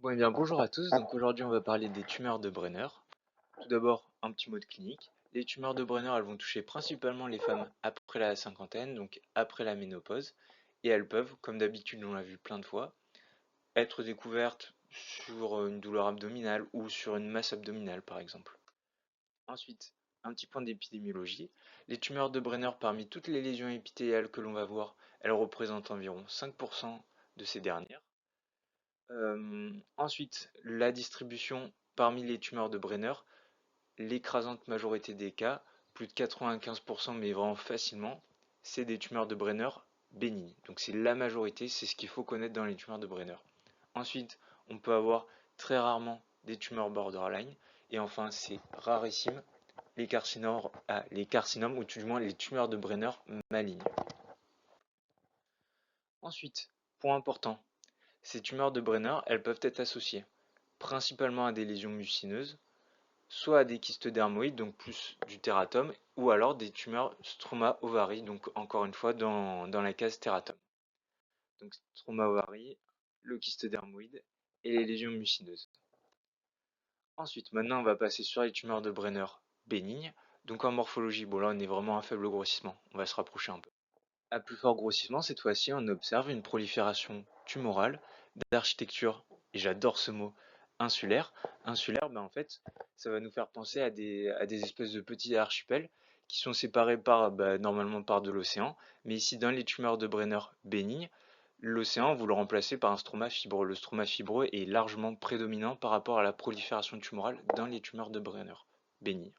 Bon, eh bien, bonjour à tous. Donc aujourd'hui, on va parler des tumeurs de Brenner. Tout d'abord, un petit mot de clinique. Les tumeurs de Brenner, elles vont toucher principalement les femmes après la cinquantaine, donc après la ménopause, et elles peuvent, comme d'habitude, on l'a vu plein de fois, être découvertes sur une douleur abdominale ou sur une masse abdominale, par exemple. Ensuite, un petit point d'épidémiologie. Les tumeurs de Brenner, parmi toutes les lésions épithéliales que l'on va voir, elles représentent environ 5% de ces dernières. Ensuite, la distribution parmi les tumeurs de Brenner, l'écrasante majorité des cas, plus de 95%, mais vraiment facilement, c'est des tumeurs de Brenner bénignes. Donc c'est la majorité, c'est ce qu'il faut connaître dans les tumeurs de Brenner. Ensuite, on peut avoir très rarement des tumeurs borderline. Et enfin, c'est rarissime, les carcinomes, ou tout du moins les tumeurs de Brenner malignes. Ensuite, point important, ces tumeurs de Brenner, elles peuvent être associées principalement à des lésions mucineuses, soit à des kystes dermoïdes, donc plus du tératome, ou alors des tumeurs stroma ovaries, donc encore une fois dans la case tératome. Donc stroma ovaries, le kyste dermoïde et les lésions mucineuses. Ensuite, maintenant on va passer sur les tumeurs de Brenner bénignes. Donc en morphologie, bon là on est vraiment à faible grossissement, on va se rapprocher un peu. À plus fort grossissement, cette fois-ci, on observe une prolifération tumorale d'architecture, et j'adore ce mot, insulaire. Insulaire, ben en fait, ça va nous faire penser à des espèces de petits archipels qui sont séparés normalement par de l'océan. Mais ici, dans les tumeurs de Brenner bénignes, l'océan, vous le remplacez par un stroma fibreux. Le stroma fibreux est largement prédominant par rapport à la prolifération tumorale dans les tumeurs de Brenner bénignes.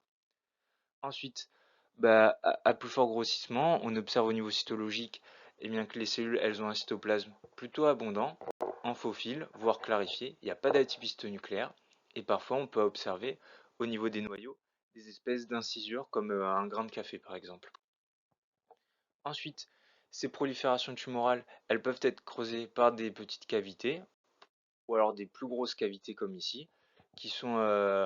Ensuite, à plus fort grossissement, on observe au niveau cytologique eh bien, que les cellules elles ont un cytoplasme plutôt abondant, amphophile, voire clarifié. Il n'y a pas d'atypisme nucléaire. Et parfois, on peut observer au niveau des noyaux des espèces d'incisures comme un grain de café par exemple. Ensuite, ces proliférations tumorales, elles peuvent être creusées par des petites cavités ou alors des plus grosses cavités comme ici, qui sont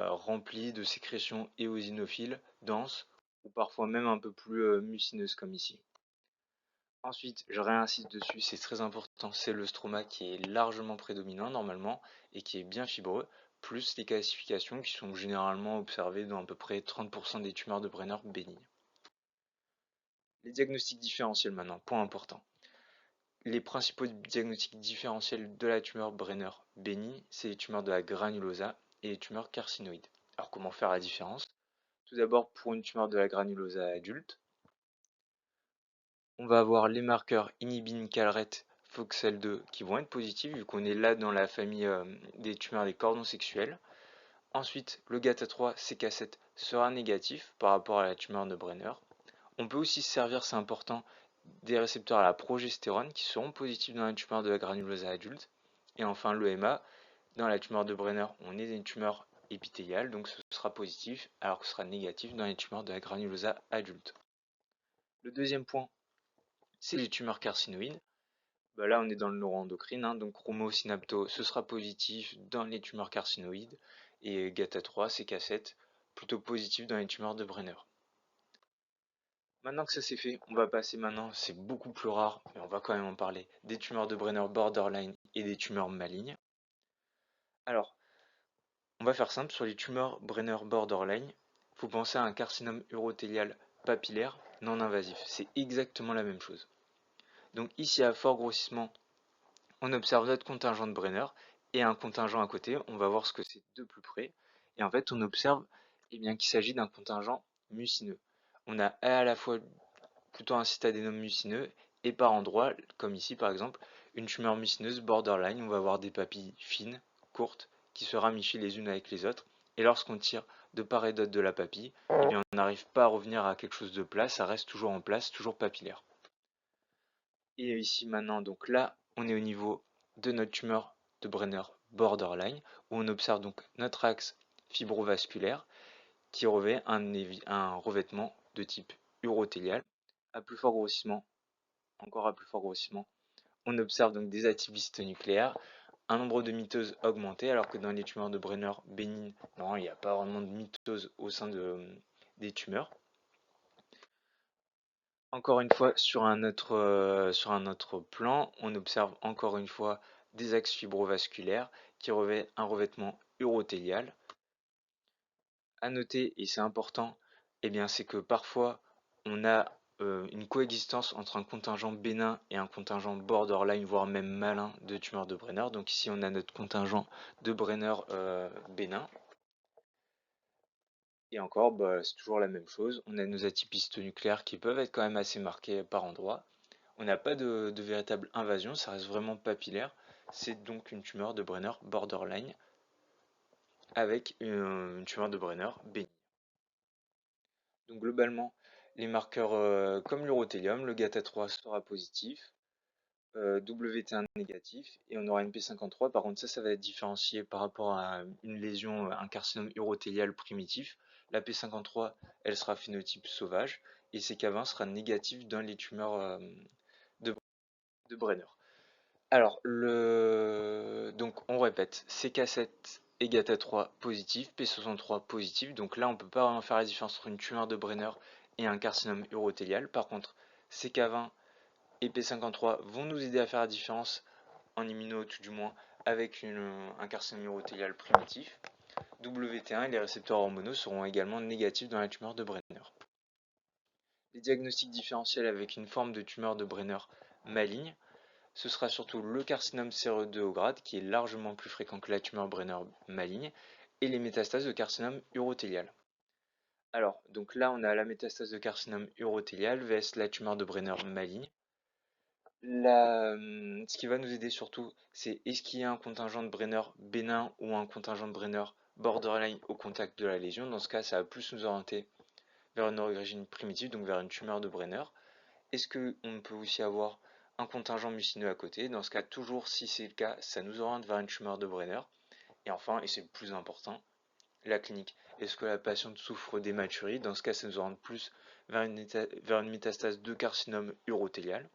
remplies de sécrétions éosinophiles denses, ou parfois même un peu plus mucineuses comme ici. Ensuite, je réinsiste dessus, c'est très important, c'est le stroma qui est largement prédominant normalement et qui est bien fibreux, plus les calcifications qui sont généralement observées dans à peu près 30% des tumeurs de Brenner bénignes. Les diagnostics différentiels maintenant, point important. Les principaux diagnostics différentiels de la tumeur Brenner bénigne, c'est les tumeurs de la granulosa et les tumeurs carcinoïdes. Alors comment faire la différence? Tout d'abord, pour une tumeur de la granulosa adulte, on va avoir les marqueurs inhibin calret FOXL2 qui vont être positifs vu qu'on est là dans la famille des tumeurs des cordons sexuels. Ensuite, le GATA3 CK7 sera négatif par rapport à la tumeur de Brenner. On peut aussi se servir, c'est important, des récepteurs à la progestérone qui seront positifs dans la tumeur de la granulosa adulte. Et enfin, l'EMA, dans la tumeur de Brenner, on est une tumeur épithéliale, donc ce sera positif, alors que ce sera négatif dans les tumeurs de la granulosa adulte. Le deuxième point, c'est les tumeurs carcinoïdes. Là, on est dans le neuroendocrine, hein, donc chromosynapto, ce sera positif dans les tumeurs carcinoïdes, et GATA3, CK7, plutôt positif dans les tumeurs de Brenner. Maintenant que ça c'est fait, on va passer maintenant, c'est beaucoup plus rare, mais on va quand même en parler, des tumeurs de Brenner borderline et des tumeurs malignes. Alors, on va faire simple, sur les tumeurs Brenner borderline, il faut penser à un carcinome urothélial papillaire non invasif. C'est exactement la même chose. Donc ici, à fort grossissement, on observe notre contingent de Brenner et un contingent à côté. On va voir ce que c'est de plus près. Et en fait, on observe qu'il s'agit d'un contingent mucineux. On a à la fois plutôt un cytadénome mucineux et par endroits, comme ici par exemple, une tumeur mucineuse borderline. On va avoir des papilles fines, courtes, qui se ramifient les unes avec les autres. Et lorsqu'on tire de part et d'autre de la papille, on n'arrive pas à revenir à quelque chose de plat, ça reste toujours en place, toujours papillaire. Et ici maintenant, donc là, on est au niveau de notre tumeur de Brenner borderline, où on observe donc notre axe fibrovasculaire qui revêt un revêtement de type urothélial. À plus fort grossissement, encore à plus fort grossissement, on observe donc des atypistes nucléaires, un nombre de mitoses augmenté, alors que dans les tumeurs de Brenner bénignes, non, il n'y a pas vraiment de mitose au sein des tumeurs. Encore une fois, sur un autre plan, on observe encore une fois des axes fibrovasculaires qui revêt un revêtement urothélial. À noter, et c'est important, eh bien, c'est que parfois on a une coexistence entre un contingent bénin et un contingent borderline, voire même malin de tumeurs de Brenner. Donc ici on a notre contingent de Brenner bénin. Et encore, c'est toujours la même chose. On a nos atypies histonucléaires qui peuvent être quand même assez marquées par endroits. On n'a pas de véritable invasion, ça reste vraiment papillaire. C'est donc une tumeur de Brenner borderline avec une tumeur de Brenner bénigne. Donc globalement, les marqueurs comme l'urothélium, le GATA3 sera positif, WT1 négatif, et on aura une P53. Par contre, ça va être différencié par rapport à une lésion, un carcinome urothélial primitif. La P53, elle sera phénotype sauvage, et CK20 sera négatif dans les tumeurs de, de Brenner. Alors, donc on répète, CK7 et GATA3 positif, P63 positif. Donc là, on ne peut pas vraiment faire la différence entre une tumeur de Brenner et un carcinome urothélial. Par contre, CK20 et P53 vont nous aider à faire la différence en immuno, tout du moins, avec un carcinome urothélial primitif. WT1 et les récepteurs hormonaux seront également négatifs dans la tumeur de Brenner. Les diagnostics différentiels avec une forme de tumeur de Brenner maligne, ce sera surtout le carcinome séreux de haut grade, qui est largement plus fréquent que la tumeur Brenner maligne, et les métastases de carcinome urothélial. Alors, donc là, on a la métastase de carcinome urothélial vs la tumeur de Brenner maligne. Ce qui va nous aider surtout, c'est est-ce qu'il y a un contingent de Brenner bénin ou un contingent de Brenner borderline au contact de la lésion. Dans ce cas, ça va plus nous orienter vers une origine primitive, donc vers une tumeur de Brenner. Est-ce qu'on peut aussi avoir un contingent mucineux à côté? Dans ce cas, toujours si c'est le cas, ça nous oriente vers une tumeur de Brenner. Et enfin, et c'est le plus important, la clinique. Est-ce que la patiente souffre d'hématurie? Dans ce cas, ça nous oriente plus vers une métastase de carcinome urothélial.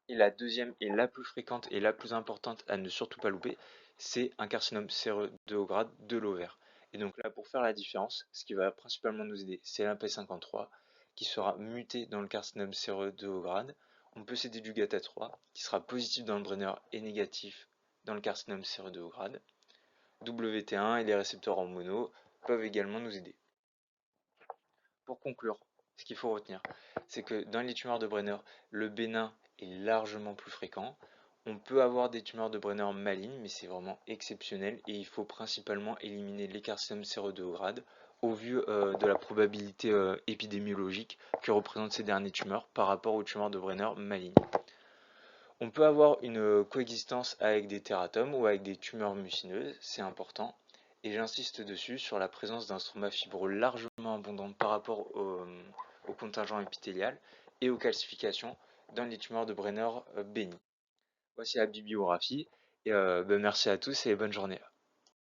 Et la deuxième et la plus fréquente et la plus importante à ne surtout pas louper, c'est un carcinome séreux de haut grade de l'ovaire. Et donc là, pour faire la différence, ce qui va principalement nous aider, c'est l'AP53 qui sera muté dans le carcinome séreux de haut grade. On peut s'aider du GATA3 qui sera positif dans le Brenner et négatif dans le carcinome séreux de haut grade. WT1 et les récepteurs hormonaux peuvent également nous aider. Pour conclure, ce qu'il faut retenir, c'est que dans les tumeurs de Brenner, le bénin est largement plus fréquent. On peut avoir des tumeurs de Brenner malignes, mais c'est vraiment exceptionnel et il faut principalement éliminer les carcinomes séreux de haut grade au vu de la probabilité épidémiologique que représentent ces dernières tumeurs par rapport aux tumeurs de Brenner malignes. On peut avoir une coexistence avec des tératomes ou avec des tumeurs mucineuses, c'est important, et j'insiste dessus sur la présence d'un stroma fibreux largement abondant par rapport au contingent épithélial et aux calcifications dans les tumeurs de Brenner bénies. Voici la bibliographie, et merci à tous et bonne journée.